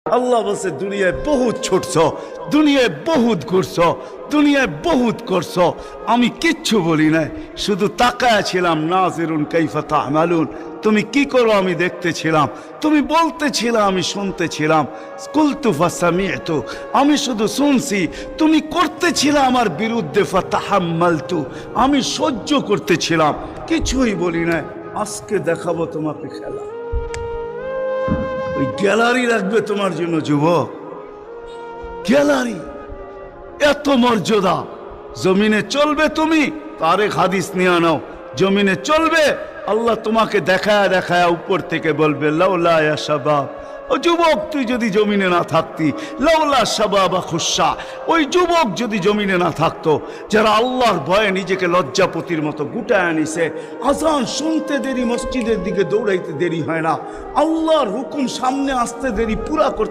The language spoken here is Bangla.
আল্লাহ বলছে দুনিয়ায় বহুত ছুটছ, দুনিয়ায় বহুত ঘুরছ, দুনিয়ায় বহুত করছ, আমি কিচ্ছু বলি নাই, শুধু তাকায় ছিলাম। নাজিরুন কাইফা তা'মালুন, তুমি কি করো আমি দেখতেছিলাম, তুমি বলতেছিলাম আমি শুনতেছিলাম। কুলতু ফাসামি'তু, আমি শুধু শুনছি, তুমি করতেছিলে আমার বিরুদ্ধে। ফাতাহাম্মালতু, আমি সহ্য করতেছিলাম, কিছুই বলি নাই। আজকে দেখাবো তোমাকে খেলা। ওই গ্যালারি রাখবে তোমার জন্য যুবক, গ্যালারি, এত মর্যাদা। জমিনে চলবে তুমি, তারেক হাদিস নিয়ে নাও, জমিনে চলবে, আল্লাহ তোমাকে দেখায় দেখায় উপর থেকে বলবে লাউলা ইয়া শাবাব, ও যুবক তুই যদি জমিনে না থাকতি, লাউলা শাবাবা খুশা, ওই যুবক যদি জমিনে না থাকতো, যারা আল্লাহর ভয়ে নিজেকে লজ্জাপতির মতো গুটায় আনিছে, আজান শুনতে দেরি, মসজিদের দিকে দৌড়াইতে দেরি হয় না, আল্লাহর হুকুম সামনে আসতে দেরি, পুরা করতে